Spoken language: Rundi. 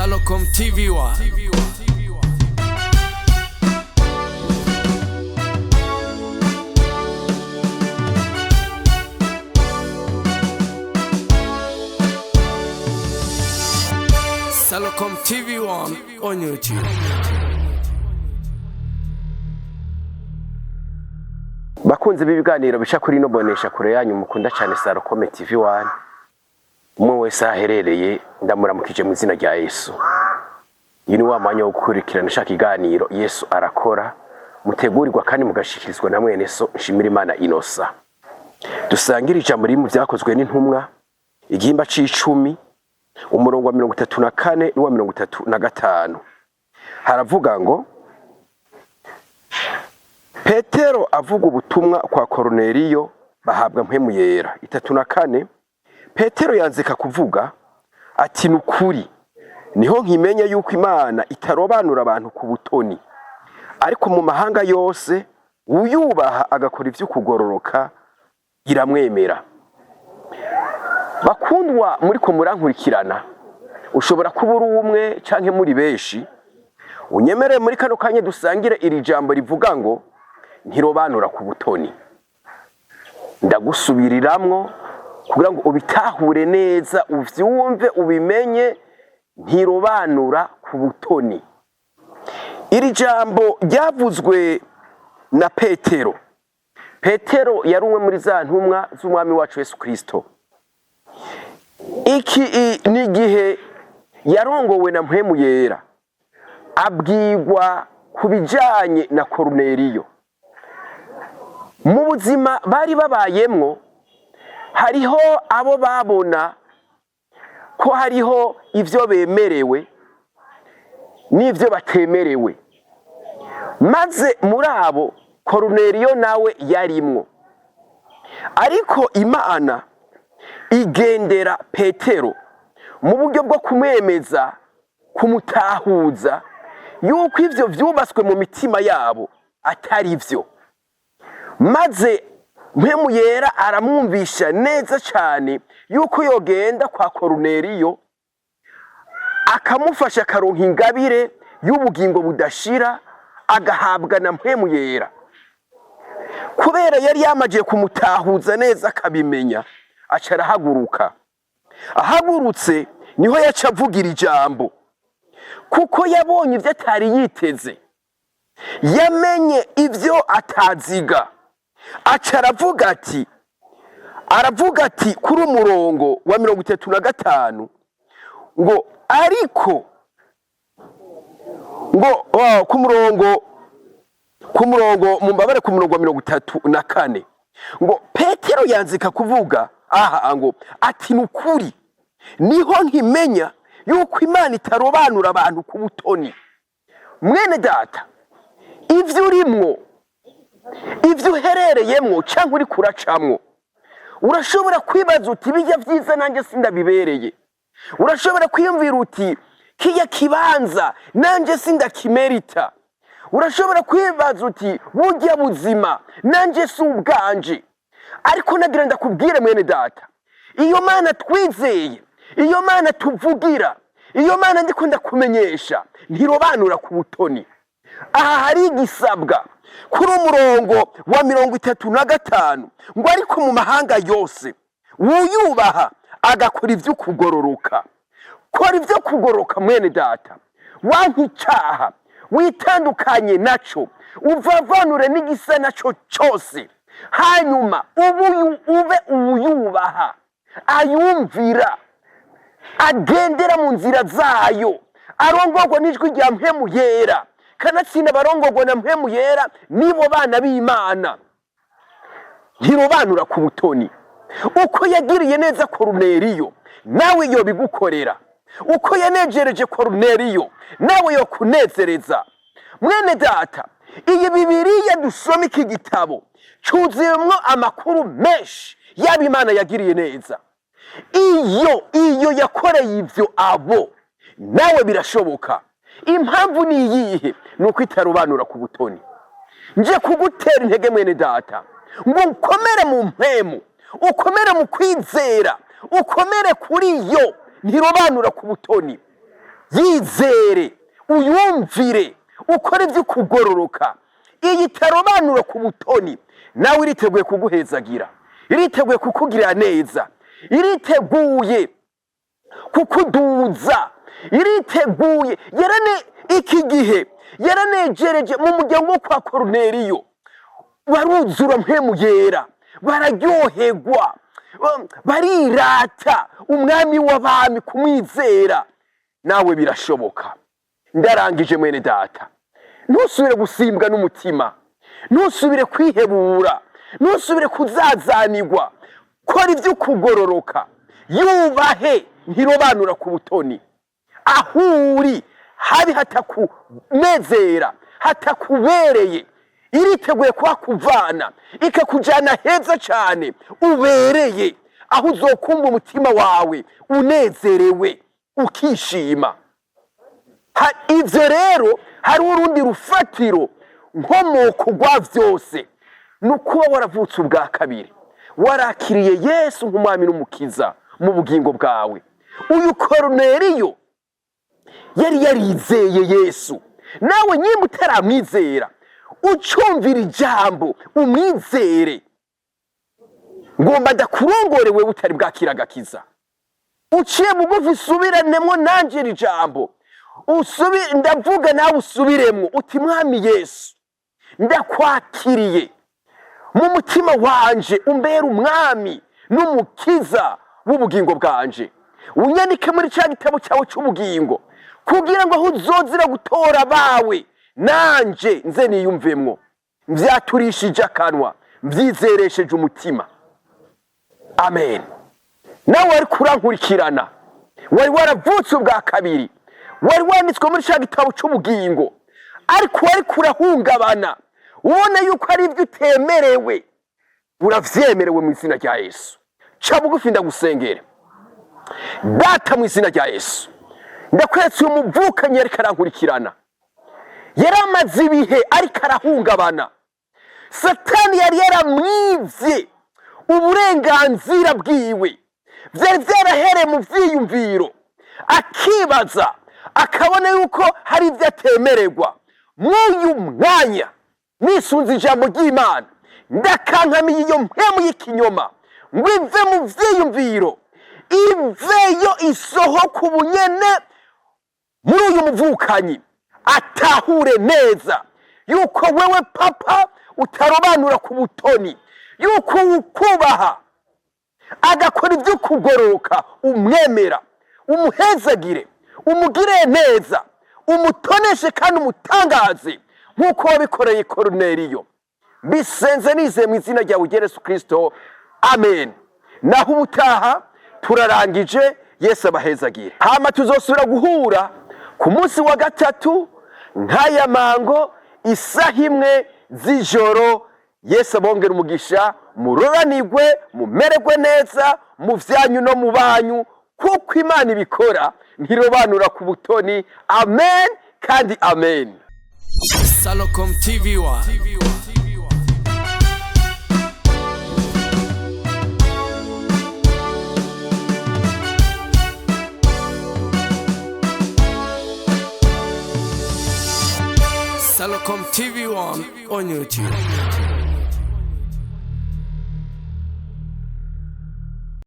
Salocom TV1. Salocom TV1 on YouTube. Bakunze b'ibiganiro bisha kuri no bonesha kure yanyu mukunda cyane Salocom TV1. Umwe wese aherereye ndamuramukije mu izina rya Yesu. Yini wa mwanya wo gukurikirana shaka iganiro Yesu arakora mutegurirwa kandi mugashikirizwa na mwene so nshimira Imana Inosa. Dusangira ijambo riri mu byakozwe n'intumwa igihimba c'icumi umurongo wa 34 n'uwa 35 haravuga ngo Petero avuga ubutumwa kwa Korneliyo bahabwa mpemu yera 34 Petero yanzika kuvuga ati nukuri niho nkimenya yuko Imana itarobanura abantu ku butoni ariko mu mahanga yose uyubaha agakora ivyo kugororoka iramwemera. Bakundwa muri ko murankurikirana ushobora kuba uri umwe canke muri beshi unyemere muri kano kanye dusangire iri jambo rivuga ngo ntirobanura ku butoni. Ndagusubiriramwo kugira ngo ubitahure neza uvyumve ubimenye ntirobanura ku butoni. Iri jambo ryavuzwe na Petero. Petero yari umwe muri za ntumwa z'umwami wacu Yesu Kristo. Iki ni gihe yarongowe na mpemu yera abwirwa kubijanye na Korneliyo. Mu buzima bari babayemwo hariho abo babona ko hariho ivyo bemerewe n'ivyo batemerewe, maze muri abo Korneliyo nawe yarimwo. Ariko Imana igendera Petero mu buryo bwo kumwemeza kumutahuza yuko ivyo vyubaswe mu mitima yabo atari vyo, maze mpemu yera aramwumvisha neza cyane yuko yogenda kwa Korneliyo akamufasha karonka ingabire y'ubugingo budashira agahabwa na mpemu yera. Kubera yari yamaje kumutahuza neza akabimenya aca arahaguruka. Ahagurutse niho yaca avugira ijambo kuko yabonye ivyo atari yiteze, yamenye ivyo ataziga. Aca aravuga ati kuri umurongo wa 35 ngo ariko ngo ku murongo mumbabare ku murongo wa 34 ngo Petero yanzika kuvuga ngo ati nukuri niho nkimenya yuko Imana itarobanura abantu ku butoni. Mwene data, ivyo urimwo ivyo uherereyemwo canke uri kuracamwo urashobora kwibaza uti bijya vyiza nanjye sindabibereye. Urashobora kwiyumvira uti kiya kibanza nanjye sindakimerita. Urashobora kwibaza uti burya buzima nanjye si ubwanje. Ariko nagira ndakubwire mwene data, iyo Mana twizeye, iyo Mana tuvugira, iyo Mana ndiko ndakumenyesha ntirobanura ku butoni. Aha hari igisabwa kuri umurongo wa 35 ngo ariko mu mahanga yose uyubaha agakora ivyo kugororoka. Kora ivyo kugororoka mwene data, wankicaha witandukanye naco, uvavanure n'igisa naco cyose, hanyuma ube uyubaha, ayumvira, agendera mu nzira zayo, arongorwa n'ijwi rya mpemu yera. Kanatsinda barongorwa na mpemu yera nibo bana b'Imana. Ntirobanura ku butoni. Uko yagiriye neza Korneliyo nawe yo bigukorera. Uko yanejereje Korneliyo nawe yo kunezereza. Mwene data, iyi Bibiliya dusoma iki gitabo cyuzuyemwo amakuru menshi yaba Imana yagiriye neza. Iyo yakoreye ivyo abo nawe birashoboka. Impamvu ni iyihe? Nuko itarobanura ku butoni. Nje kugutera intege mwene data ngo ukomere mu mpemu, ukomere mu kwizera, ukomere kuri yo, ntirobanura ku butoni. yizere uyumvire ukore ibyo kugororoka. Iyi itarobanura ku butoni nawe iriteguye kuguhezagira, iriteguye kukugirira neza, iriteguye kukuduza, iriteguye iki gihe yaranejereje mu muryango wo kwa Koruneliyo. Baruzura mpemu yera, bararyoherwa, barirata umwami w'abami kumwizera. Nawe birashoboka. Ndarangije mwene data, ntusubire gusimbwa n'umutima, ntusubire kwihebura, ntusubire kuzazanirwa. Kora ibyo kugororoka, yubahe ntirobanura ku butoni. Aho uri habi hatakunezera, hatakubereye, iriteguye kuhakuvana ikakujyana heza cyane ubereye, aho uzokumva umutima wawe unezerewe ukishima. Ivyo rero hari urundi rufatiro nkomoko rwa vyose, nukuba waravutse ubwa kabiri, warakiriye Yesu nk'umwami n'umukiza mu bugingo bwawe. Uyu Koruneliyo yari yarizeye Yesu. Nawe nyimba utaramwizera, ucumvira ijambo umwizere. Ngomba ndakurongore wewe utari bwakira agakiza. Uciye bugufi usubiranemo nanje iri jambo. Ndavuga nawe usubiremwo uti mwami Yesu, ndakwakiriye mu mutima wanje, umbera umwami n'umukiza w'ubugingo bwanje. Unyandike muri cya gitabo cyawe cy'ubugingo, kugira ngo aho uzozira gutora bawe nanje nze niyumvemwo. Vyaturishije akanwa, mvyizeresheje umutima. Amen. Nawe wari kurankurikirana, wari waravutse ubwa kabiri, wari wanditswe muri cya gitabo cy'ubugingo, ariko wari kurahungabana ubona yuko ari ibyo utemerewe. Uravyemerewe mu izina rya Yesu. Ca bugufi ndagusengere. Data, mu izina rya Yesu, ndakwetse uyu muvukanye ariko arankurikirana, yaramaze ibihe ariko arahungabana. Satani yari yaramwivye uburenganzira bwiwe, vyari vyarahereye mu vyiyumviro, akibaza akabona yuko hari ivyo atemererwa. Mw'uyu mwanya nisunze ijambo ry'Imana, ndakankamiye iyo mpemu y'ikinyoma ngo ive mu vyiyumviro, iveyo isohoka ubunyene muri uyu muvukanyi. Atahure neza yuko wewe papa utarobanura ku butoni, yuko ukubaha agakora ibyo kugororoka, umwemera, umuhezagire, umugire neza, umutoneshe kandi umutangaze nk'uko wabikoreye Koruneliyo. Bisenze nizeye mu izina ryawe Yesu Kristo. Amen. Naho ubutaha turarangije. Yesu abahezagire. Hama tuzosubira guhura ku munsi wa gatatu nk'aya mango isaha imwe z'ijoro. Yesu abongera umugisha, muroranirwe, mumererwe neza mu vyanyu no mu banyu, kuko Imana ibikora ntirobanura ku butoni. Amen kandi amen. Salocom TV1. Salocom TV1 on YouTube.